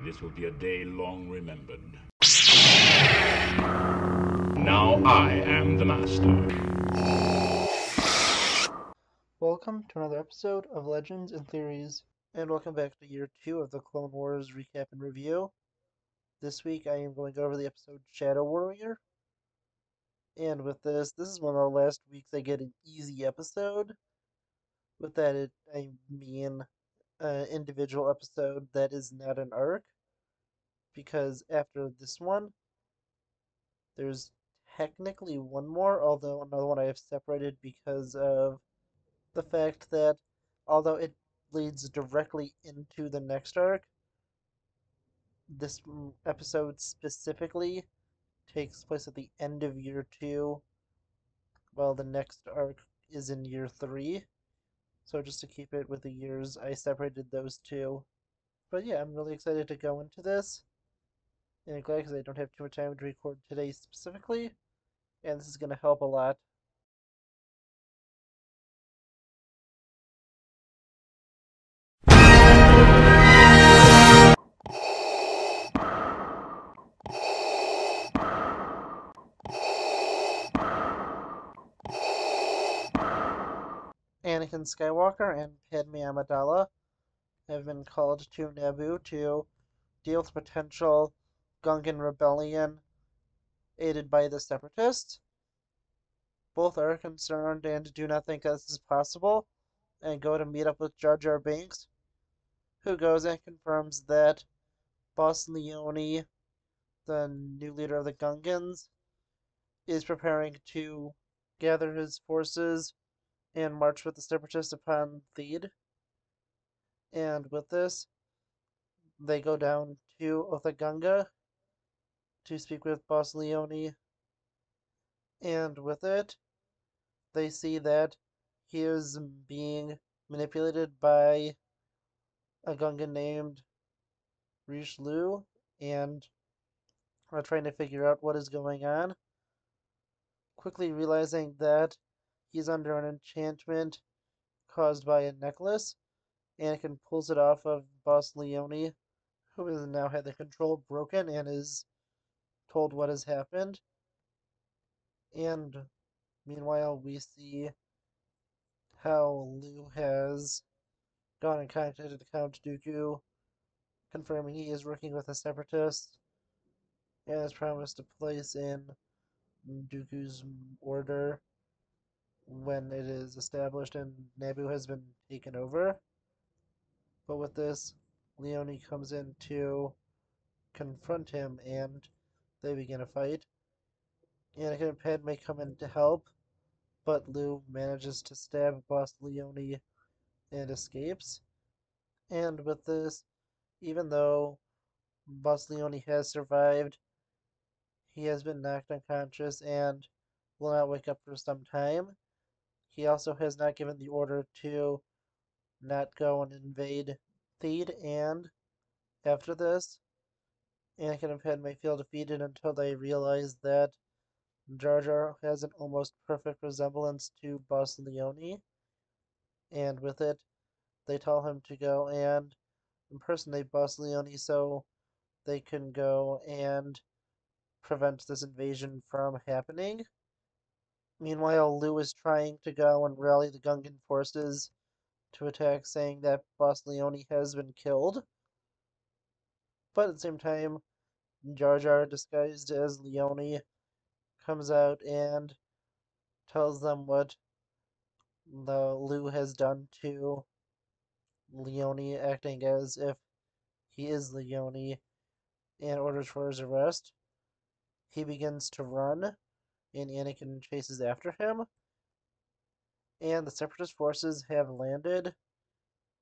This will be a day long remembered. Now I am the master. Welcome to another episode of Legends and Theories, and welcome back to Year 2 of the Clone Wars Recap and Review. This week I am going over the episode Shadow Warrior, and with this is one of the last weeks I get an easy episode. With that, I mean an individual episode that is not an arc, because after this one, there's technically one more, although another one I have separated because of the fact that although it leads directly into the next arc, this episode specifically takes place at the end of year 2, while the next arc is in year 3. So just to keep it with the years, I separated those two. But yeah, I'm really excited to go into this. And I'm glad because I don't have too much time to record today specifically. And this is going to help a lot. Anakin Skywalker and Padme Amidala have been called to Naboo to deal with potential Gungan rebellion aided by the Separatists. Both are concerned and do not think this is possible, and go to meet up with Jar Jar Binks, who goes and confirms that Boss Leone, the new leader of the Gungans, is preparing to gather his forces and march with the Separatists upon Theed. And with this, they go down to Othagunga to speak with Boss Leone. And with it, they see that he is being manipulated by a Gungan named Richelieu and are trying to figure out what is going on. Quickly realizing that he's under an enchantment caused by a necklace, Anakin pulls it off of Boss Leone, who has now had the control broken and is told what has happened. And meanwhile, we see how Liu has gone and contacted Count Dooku, confirming he is working with the Separatists and has promised a place in Dooku's order when it is established and Naboo has been taken over. But with this, Leone comes in to confront him and they begin a fight. Anakin and Padme come in to help, but Liu manages to stab Boss Leone and escapes. And with this, even though Boss Leone has survived, he has been knocked unconscious and will not wake up for some time. He also has not given the order to not go and invade Theed, and after this, Anakin and Padme feel defeated until they realize that Jar Jar has an almost perfect resemblance to Boss Leone, and with it, they tell him to go and impersonate Boss Leone so they can go and prevent this invasion from happening. Meanwhile, Liu is trying to go and rally the Gungan forces to attack, saying that Boss Leone has been killed. But at the same time, Jar Jar, disguised as Leone, comes out and tells them what the Liu has done to Leone, acting as if he is Leone, and orders for his arrest. He begins to run, and Anakin chases after him. And the Separatist forces have landed,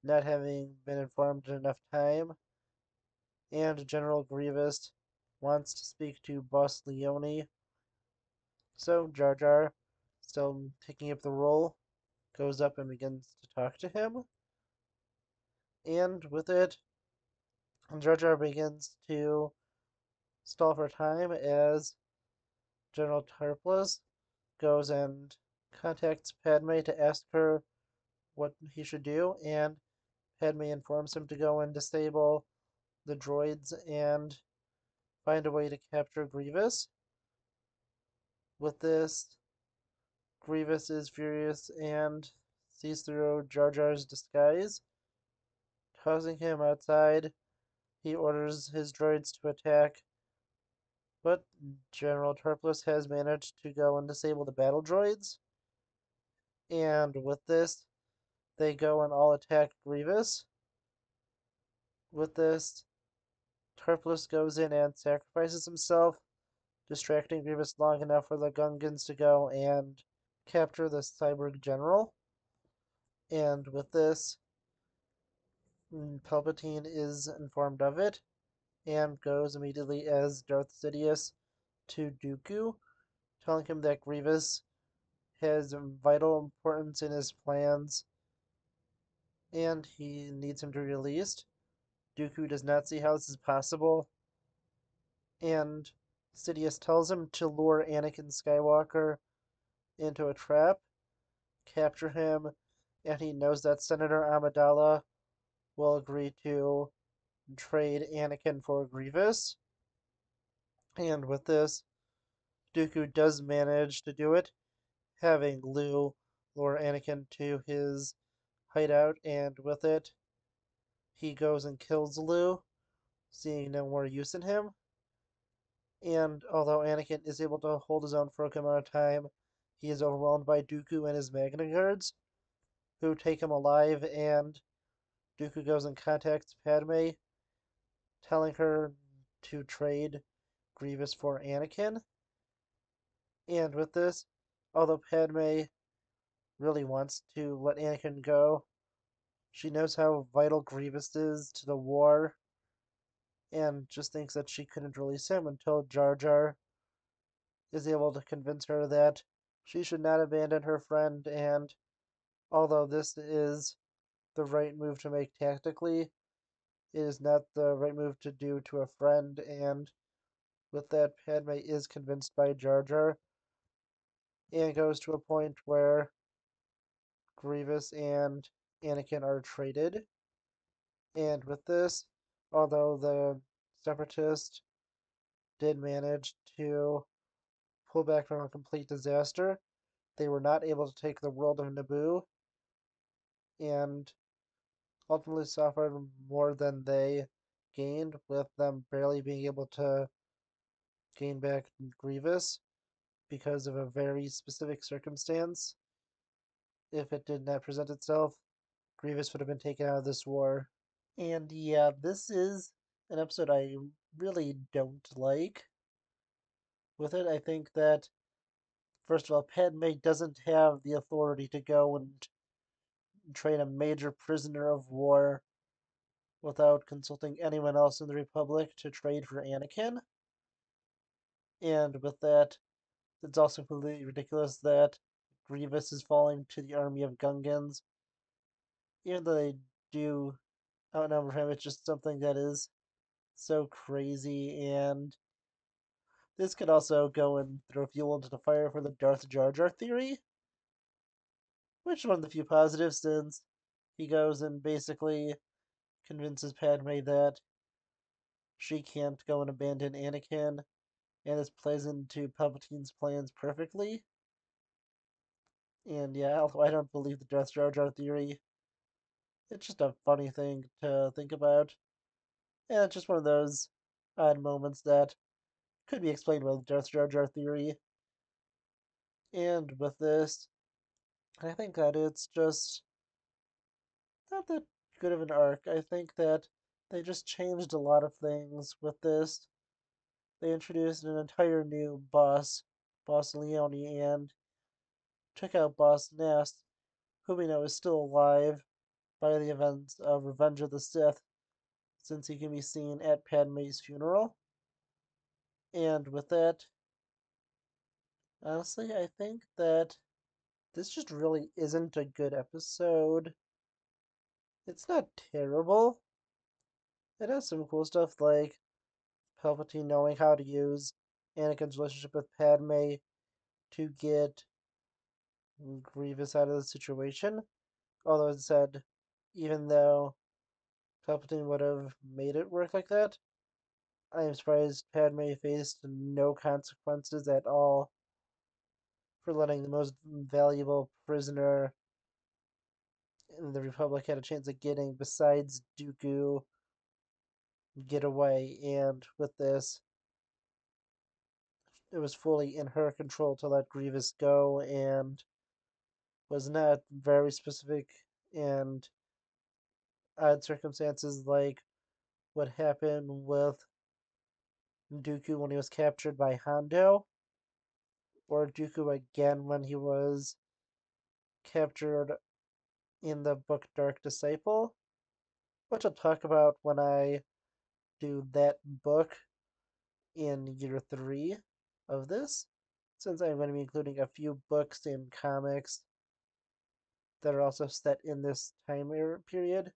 not having been informed in enough time. And General Grievous wants to speak to Boss Leone. So Jar Jar, still taking up the role, goes up and begins to talk to him. And with it, Jar Jar begins to stall for time as General Tarplas goes and contacts Padme to ask her what he should do, and Padme informs him to go and disable the droids and find a way to capture Grievous. With this, Grievous is furious and sees through Jar Jar's disguise, causing him outside. He orders his droids to attack, but General Turplus has managed to go and disable the battle droids. And with this, they go and all attack Grievous. With this, Turplus goes in and sacrifices himself, distracting Grievous long enough for the Gungans to go and capture the cyborg general. And with this, Palpatine is informed of it and goes immediately as Darth Sidious to Dooku, telling him that Grievous has vital importance in his plans and he needs him to be released. Dooku does not see how this is possible, and Sidious tells him to lure Anakin Skywalker into a trap, capture him, and he knows that Senator Amidala will agree to trade Anakin for Grievous. And with this, Dooku does manage to do it, having Luke lure Anakin to his hideout, and with it, he goes and kills Luke, seeing no more use in him. And although Anakin is able to hold his own for a good amount of time, he is overwhelmed by Dooku and his Magna Guards, who take him alive, and Dooku goes and contacts Padme, telling her to trade Grievous for Anakin. And with this, although Padme really wants to let Anakin go, she knows how vital Grievous is to the war, and just thinks that she couldn't release him until Jar Jar is able to convince her that she should not abandon her friend, and although this is the right move to make tactically, it is not the right move to do to a friend, and with that, Padme is convinced by Jar Jar, and goes to a point where Grievous and Anakin are traded. And with this, although the Separatists did manage to pull back from a complete disaster, they were not able to take the world of Naboo, and ultimately suffered more than they gained, with them barely being able to gain back Grievous because of a very specific circumstance. If it did not present itself, Grievous would have been taken out of this war. And yeah, this is an episode I really don't like. With it, I think that, first of all, Padme doesn't have the authority to go and train a major prisoner of war without consulting anyone else in the Republic to trade for Anakin. And with that, it's also completely ridiculous that Grievous is falling to the army of Gungans. Even though they do outnumber him, it's just something that is so crazy, and this could also go and throw fuel into the fire for the Darth Jar Jar theory, which is one of the few positives since he goes and basically convinces Padme that she can't go and abandon Anakin, and this plays into Palpatine's plans perfectly. And yeah, although I don't believe the Darth Jar Jar theory, it's just a funny thing to think about. And it's just one of those odd moments that could be explained by the Darth Jar Jar theory. And with this, I think that it's just not that good of an arc. I think that they just changed a lot of things with this. They introduced an entire new boss, Boss Leone, and took out Boss Nass, who we know is still alive by the events of Revenge of the Sith, since he can be seen at Padme's funeral. And with that, honestly, I think that this just really isn't a good episode. It's not terrible. It has some cool stuff like Palpatine knowing how to use Anakin's relationship with Padme to get Grievous out of the situation. Although, as I said, even though Palpatine would have made it work like that. I am surprised Padme faced no consequences at all for letting the most valuable prisoner in the Republic had a chance of getting, besides Dooku, get away. And with this, it was fully in her control to let Grievous go, and was not very specific and odd circumstances like what happened with Dooku when he was captured by Hondo, or Dooku again when he was captured in the book Dark Disciple, which I'll talk about when I do that book in year 3 of this, since I'm going to be including a few books and comics that are also set in this time period.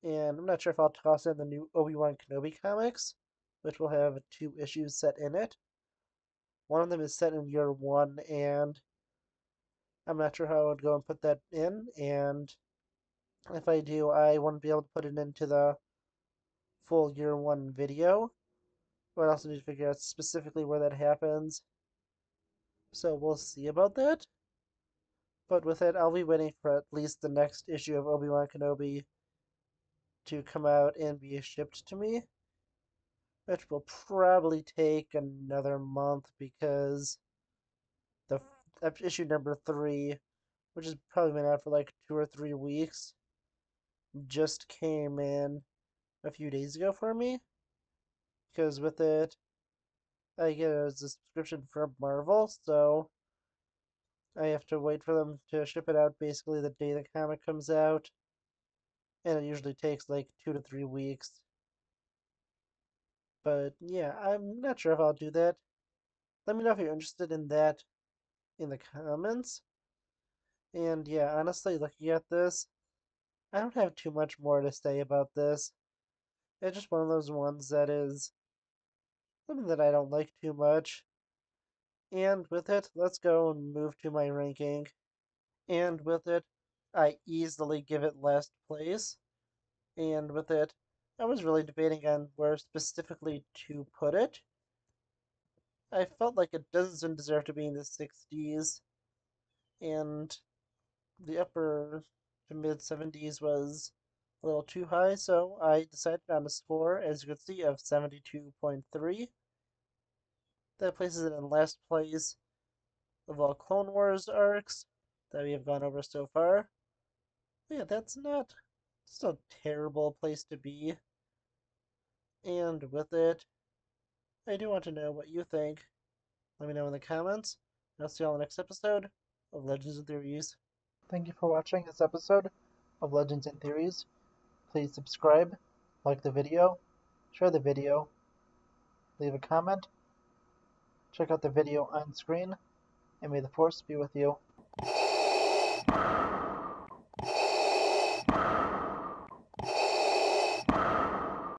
And I'm not sure if I'll toss in the new Obi-Wan Kenobi comics, which will have 2 issues set in it. One of them is set in year 1, and I'm not sure how I would go and put that in, and if I do, I won't be able to put it into the full year 1 video. But I also need to figure out specifically where that happens. So we'll see about that. But with it, I'll be waiting for at least the next issue of Obi-Wan Kenobi to come out and be shipped to me, which will probably take another month because the issue number 3, which has probably been out for like 2 or 3 weeks, just came in a few days ago for me. Because with it, I get a subscription from Marvel, so I have to wait for them to ship it out basically the day the comic comes out, and it usually takes like 2 to 3 weeks. But yeah, I'm not sure if I'll do that. Let me know if you're interested in that in the comments. And yeah, honestly, looking at this, I don't have too much more to say about this. It's just one of those ones that is something that I don't like too much. And with it, let's go and move to my ranking. And with it, I easily give it last place. And with it, I was really debating on where specifically to put it. I felt like it doesn't deserve to be in the 60s, and the upper to mid 70s was a little too high, so I decided on a score, as you can see, of 72.3. That places it in last place of all Clone Wars arcs that we have gone over so far. But yeah, that's not it's a terrible place to be. And with it, I do want to know what you think. Let me know in the comments. I'll see you all in the next episode of Legends and Theories. Thank you for watching this episode of Legends and Theories. Please subscribe, like the video, share the video, leave a comment, check out the video on screen, and may the Force be with you.